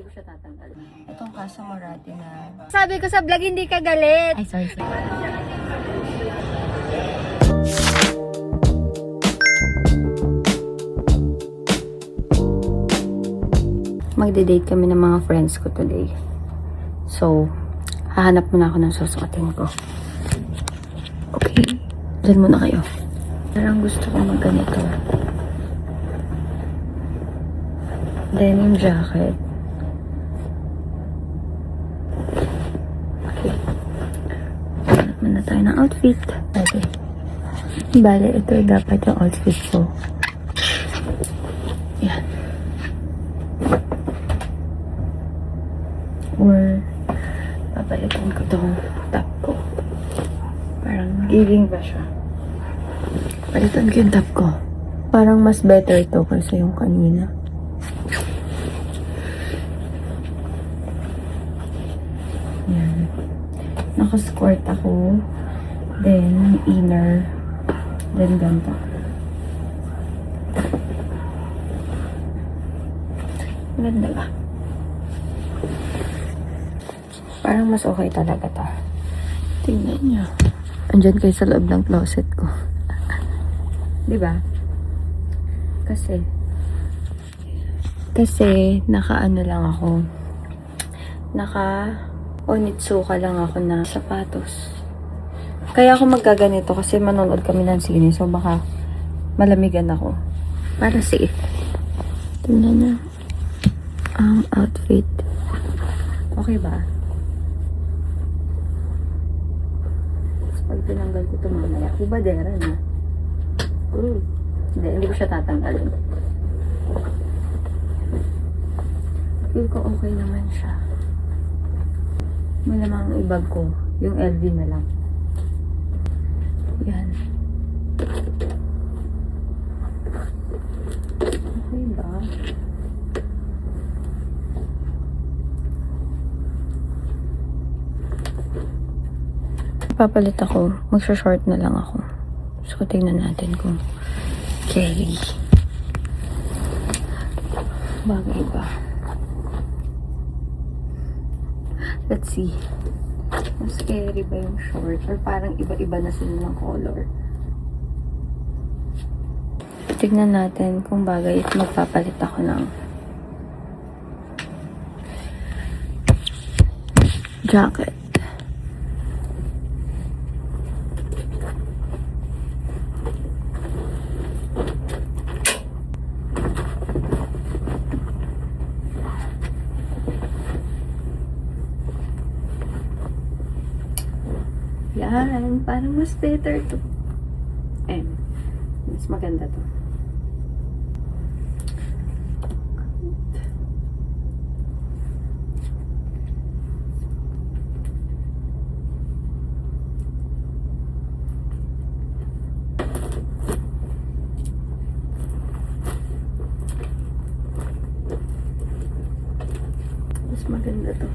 ko siya tatanggal. Itong Casa Morati na... Sabi ko sa vlog, hindi ka galit. Ay, sorry. Magde-date kami ng mga friends ko today. So, hahanap muna ako ng susuotin ko. Okay. Diyan muna kayo. Parang gusto ko magganito. Denim jacket. Okay. Hanap muna tayo ng outfit. Okay. Bale, ito dapat yung outfit ko. Yan. Or papalitan ko tong top ko. Parang giving ba siya? Palitan ko yung top ko. Parang mas better to kaysa yung kanina. Yan. Naka-skirt ako. Then, inner. Then, ganito. Ganda ba? Parang mas okay talaga to. Tingnan niyo. Andyan kayo sa loob ng closet ko. Diba? Kasi naka-ano lang ako. Naka-onitsuka lang ako na sapatos. Kaya ako magkaganito kasi manonood kami ng sine. So baka malamigan ako. Para safe. Tingnan niyo. Ang outfit. Okay ba? Pag tinanggal ko ito mamaya, ibadera na. Hindi ko siya tatanggalin. Feel ko okay naman siya. Malamang ibag ko, yung LV na lang. Yan. Okay ba? Papalit ako. Magsha-short na lang ako. So, tingnan natin kung okay. Bagay ba? Let's see. Mas scary ba yung short? Or parang iba-iba na sila ng color? Tingnan natin kung bagay at magpapalit ako ng jacket. Yan, parang mas better to. Mas maganda to. Mas maganda to.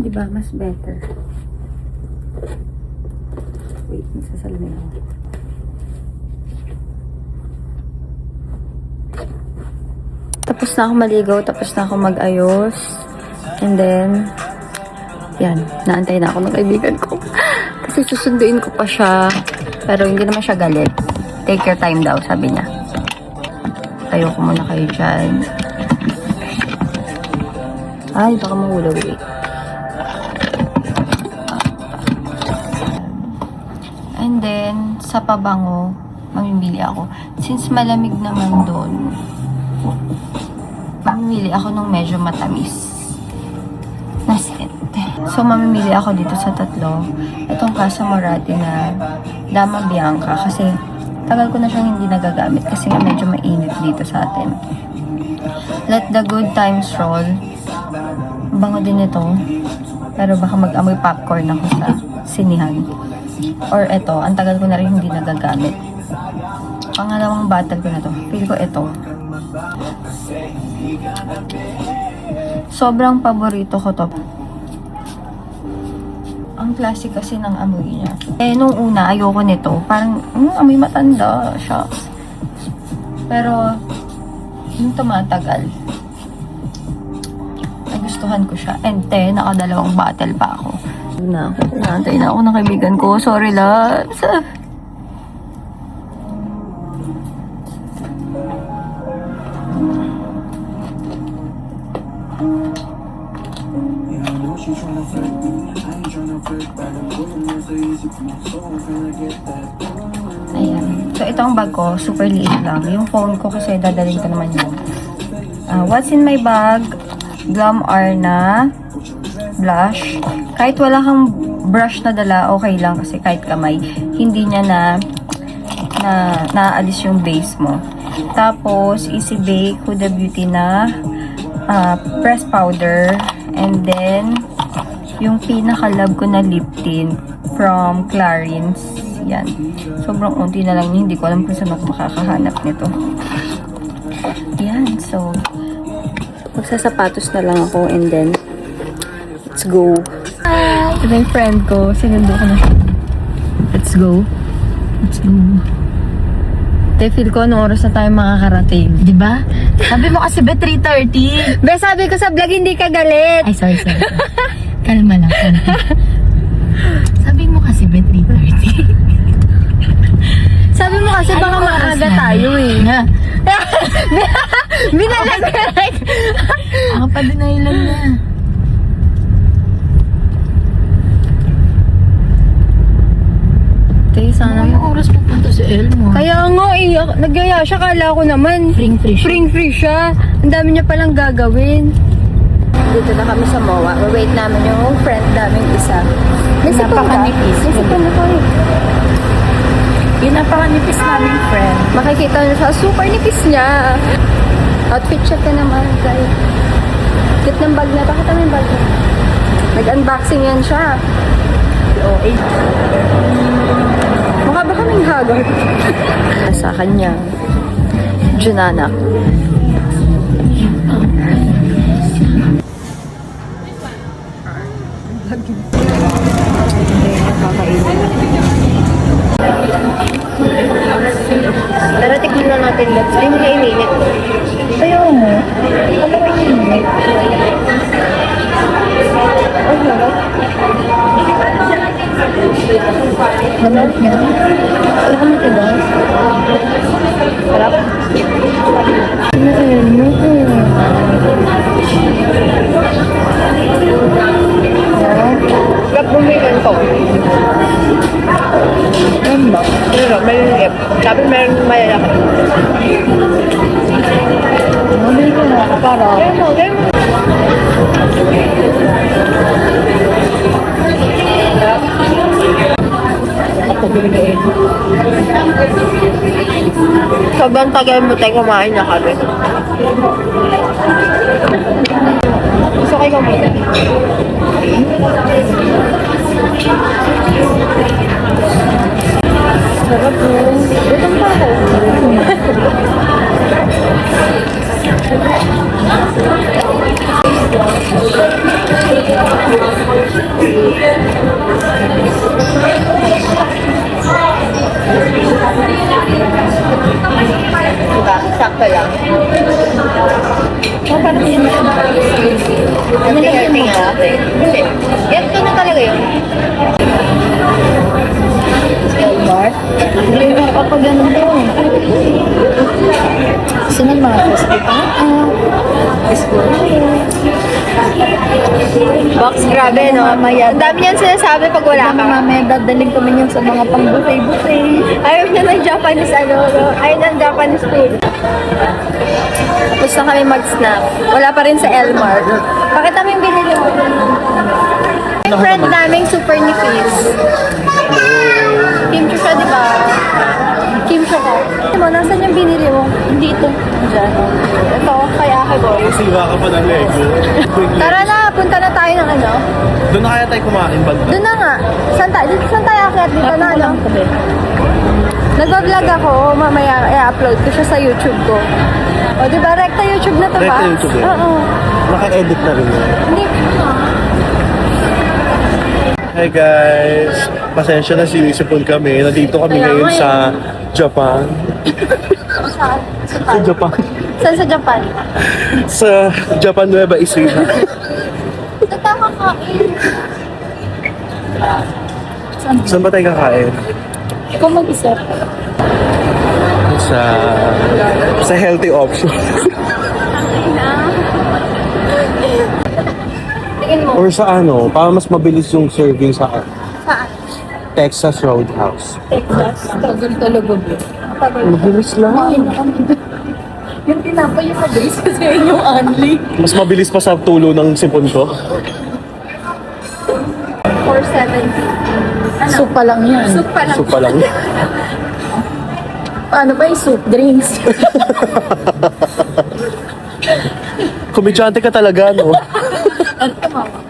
Diba? Mas better. Wait, magsasalamin ako. Tapos na ako maligaw, tapos na ako mag-ayos. And then, yan, naantay na ako ng kaibigan ko. Kasi susunduin ko pa siya. Pero hindi naman siya galit. Take your time daw, sabi niya. Ayoko muna kayo dyan. Ay, baka mahulog eh. And then, sa pabango, mamimili ako. Since malamig naman doon, mamimili ako ng medyo matamis na scent. So, mamimili ako dito sa tatlo. Itong Casa Morati na Dama Bianca. Kasi, tagal ko na siyang hindi nagagamit. Kasi nga medyo mainit dito sa atin. Let the good times roll. Bango din ito. Pero baka mag-amoy popcorn ako sa sinihan. Or ito, ang tagal ko na rin hindi nagagamit. Pangalawang bottle ko na to. Feel ko ito. Sobrang paborito ko to. Ang classic kasi ng amoy niya. Nung una, ayoko nito. Parang, amoy matanda siya. Pero, Yung tumatagal. Nagustuhan ko siya. And 10, nakadalawang bottle pa ako. Naantay na ako ng kaibigan ko. Sorry, loves. Ayan. So, ito ang bag ko. Super liit lang. Yung phone ko kasi dadalhin ko naman yun. What's in my bag? Glam Arna. Blush. Kahit wala kang brush na dala, okay lang kasi kahit kamay, hindi niya naalis yung base mo. Tapos, Easy Bake Huda Beauty na press powder. And then, yung pinaka-love ko na lip tint from Clarins. Yan. Sobrang unti na lang niya. Hindi ko alam kung saan ako makakahanap nito. Yan. So, magsasapatos na lang ako and then, let's go. Ito yung friend ko. Sinundo ko na siya. Let's go. Let's go. Te, feel ko anong oras na tayo makakarating. Diba? Sabi mo kasi ba 3:30? Be, sabi ko sa vlog hindi ka galit. Ay, sorry. Kalma lang. Sabi mo kasi ba 3:30? Sabi mo kasi baka maaga tayo eh. Binalag. Ako pa din lang na. Te, sana Ano yung oras pupunta sa Elmo? Kaya nga eh, nagyaya siya, kala ko naman. Free siya. Ang dami niya palang gagawin. dito na kami sa MOA. Wait namin yung friend namin isa. May sipon ka? Napakanipis. May sipon na ko eh. Yung napakanipis naming friend. Makikita nyo siya. Super nipis niya. Outfit check ka naman. Guys. Cute ng bag niya. Pakita mo yung bag niya. Nag-unboxing yan siya. OA. Mukha ba kaming haggard? Sa kanya. Junana. Tara, tikman na natin. Let's hindi na ininit. Ayaw mo? Ano ba yung init? Ang sarap. Lamot niya? Wala ka matigas. Sarap. Sarap bumigan ko. Ano ba? Pero maliliit. Sabi meron malalaki. Mabili ko na ako para. Kaya mo. Ako bibigay. Sobrang tagal mo tayo kumain na kami. Gusto kayo muna. Sarap mo. Gutom pa ako. Diba? Sakto lang. Parang yun na. Ano na yung tingin? Hindi. Yan ko na talaga yun. Mart? Hindi mo kapag ganun to. Sunod mga crispy pa. Box, grabe, no? Mamaya. Ang dami niyan sinasabi pag wala ka. Mamaya dadaling kami niyan sa mga pang buffet-buffet. Ayaw niya ng Japanese, ayaw ng Japanese food. Tapos na kami mag-snack. Wala pa rin sa Elmar. Pakita mo yung binili mo. Yung friend naming super nipis. Kimchi siya, di ba? Kimchi ko. Ano mo, nasan yung binili mo? Hindi ito. Diyan. Ito, kaya ako boy. Siwa ka pa ng Lego. Tara na, punta na tayo ng ano. Doon na kaya tayo kumain banda. Doon na nga. Saan tayo akit? Dito na, ano? Nagbablog ako, mamaya i-upload ko siya sa YouTube ko. O, di ba? Rekta YouTube na to ba? Rekta YouTube yun? Oo. Naka-edit na rin yun. Hindi. Hey guys! Pasensya na sinisipon kami. Nandito kami Kaya ngayon nga sa Japan. Saan? Sa Japan. Saan sa Japan? Sa Japan Nueva Ecija. Tatama kain. Saan ba tayo kakain? Ikaw mag-isip. Sa healthy option. Tingin mo. Or sa ano, para mas mabilis yung serving sa Saan? Texas Roadhouse. Texas. Tagal talaga ba? Mabilis lang. Yung tinapay yung mabilis kasi yun yung only. Mas mabilis pa sa tulo ng sipon ko. 470. Soup pa lang yan. Soup pa lang. So pa lang. Paano ba yung soup drinks? Komedyante ka talaga, no? Ano tumawa?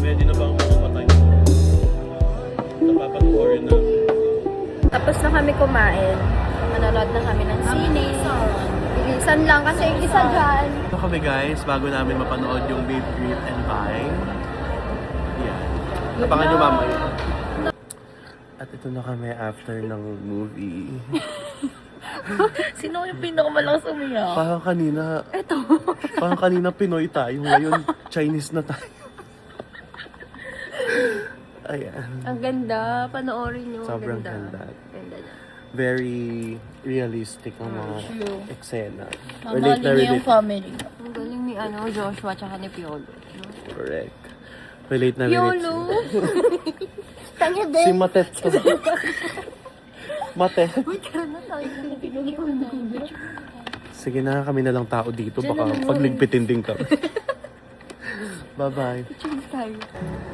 Ready na ba ang mga patay? Napapag-order na. Tapos na kami kumain. Manonood na kami ng sine. Bilisan lang kasi yung isa dyan. Ito kami guys, bago namin mapanood yung Babe Greet and Buy. Yan. Abangan nyo mamaya. At ito na kami after ng movie. Sino yung pinakamalakas umiyak? Parang kanina Pinoy tayo, ngayon Chinese na tayo. Ayan. Ang ganda. Panoorin nyo. Sobrang ganda. Ganda niya. Very realistic ang mga eksena. Mamahalin niya yung family. Ang galing ni Joshua tsaka ni Piolo. Correct. Relate na Piolo? Kanya Si din. Matet. Matet. Sige na, kami na lang tao dito. Baka pagligpitin din kami. Bye-bye.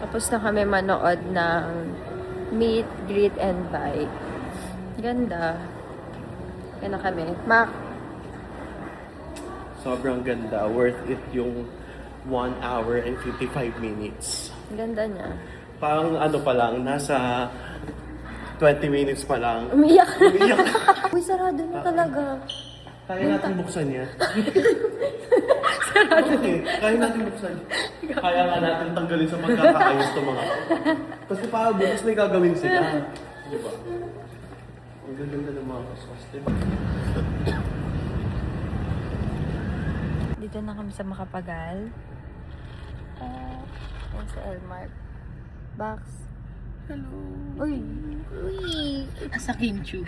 Tapos na kami manood ng Meet, Greet, and Buy. Ganda. Yan na kami. Mac, Sobrang ganda. Worth it yung 1 hour and 55 minutes. ganda niya. Parang ano pa lang, nasa 20 minutes pa lang. Umiyak. Umiyak. Uy, sarado na talaga. Kaya natin buksan yan. Okay, kaya natin buksan yan. Kaya nga natin tanggalin sa magkakaayos to mga. Kasi para bukas may gagawin sila. Di ba? Ang ganda ng mga sauce, di ba? Dito na kami sa Makapagal. Yan sa Elmark. Box. Hello. Uy. Sa kimchi.